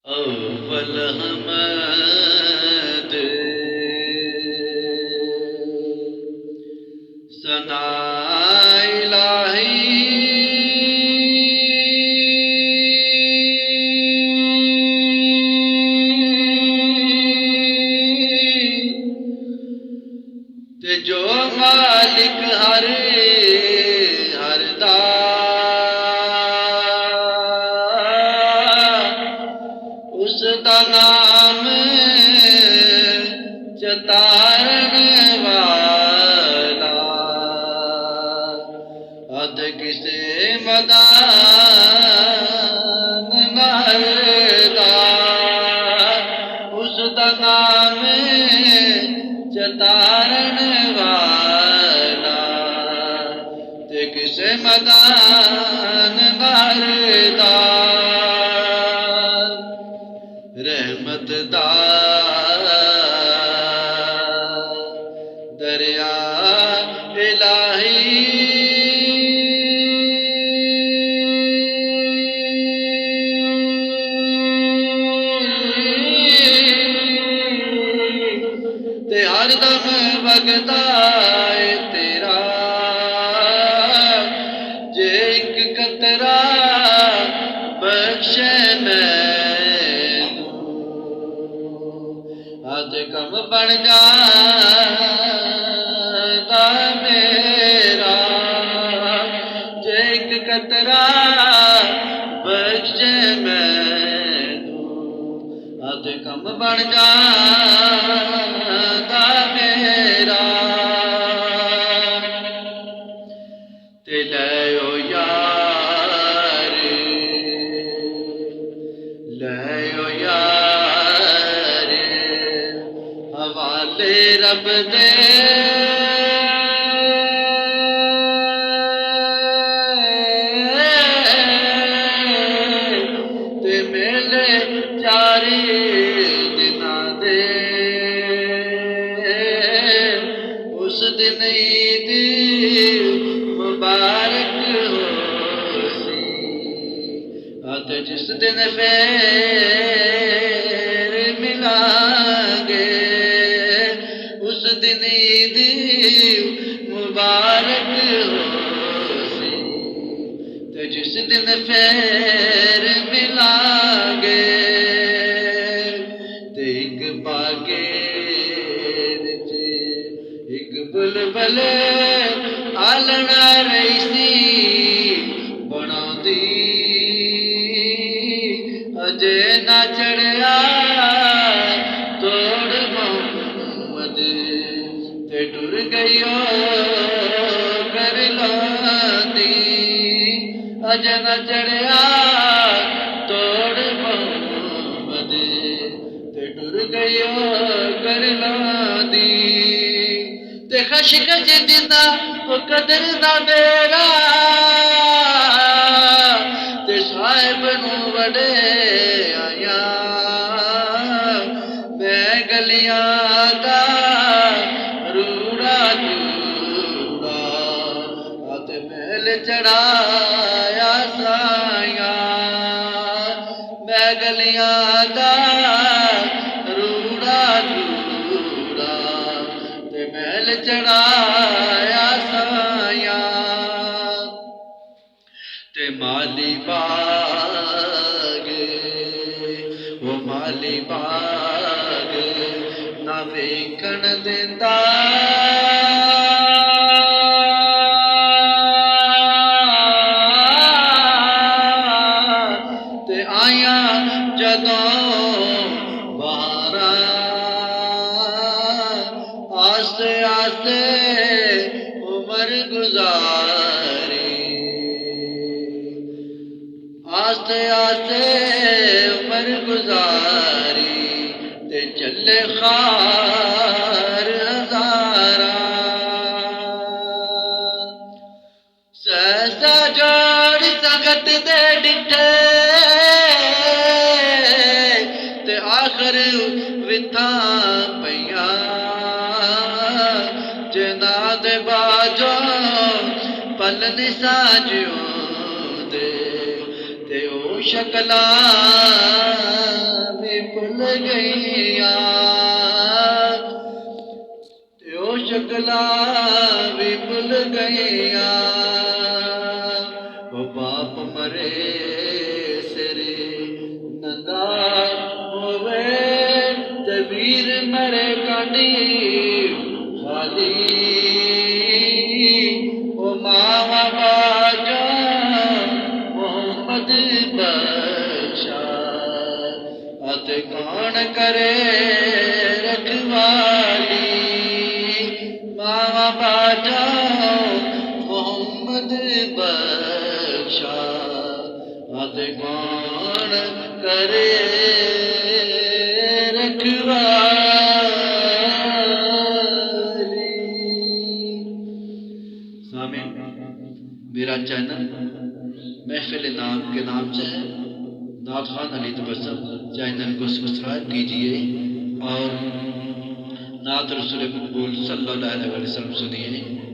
अव्वल हमद सना इलाही ते जो मालिक हर दा उसदा नाम चतारण वाला अद किसे मदान नहरदा उसदा नाम चतारण वाला ते किसे मदान नहरदा रहमत दा दरिया इलाही ते हरदम वगदा है तेरा जे एक कतरा बख्शे अज कम बन जाता मेरा जे एक कतरा बख्शे मैनू अज कम बन जाता मेरा ते लयो यार लयो यार हवाले रब दे ते मेले चारी दिना दे उस दिन ईद मुबारक होसी अत जिस दिन फिर मिलांगे उस दिन ईद मुबारक होसी ते जिस दिन फिर मिलांगे ते एक बागे विच एक बुलबुल आलना रही सी बनांदी अजे ना चढ़िया तोड़ मोहम्मद ते टुर गयो कर लांदी अजे ना चढ़िया तोड़ मोहम्मद ते टुर गयो कर लांदी ते खशिक जिंदा वो कदर ना मेरा ते साहिब नू वडे आया मैं गलियां दा रूड़ा जूड़ा अत महल चढ़ाया साया मैं गलियां दा रूड़ा जूड़ा ते महल चढ़ाया साया ते माली बाग वो माली बाग ना वेखण दिंदा ते आया जदों बहारां आस्ते आस्ते उमर गुजारी आस्ते आस्ते उमर गुजारी ते चले खार हजारा सहसा जोड़ संगत दे डिठे ते आखिर विथा पईया जना दे बाजो पल निसाजियों दे ते ओ शकला गईया ते ओ शकला भी भुल गईया ओ बाप मरे सिरे नंदा होवे ते वीर मरे कांडी खाली ओ मावा बाजा मोहम्मद बख्शा अते कौन करे रखवाली मावा बाजा मोहम्मद बख्शा अते कौन करे रखवाली। सामीन, मेरा चैनल महफिल नाम के नाम से है, नात खान अली तबस्सुम, चैनल को सब्सक्राइब कीजिए और नात रसूल मकबूल सल्लल्लाहु अलैहि वसल्लम सुनिए।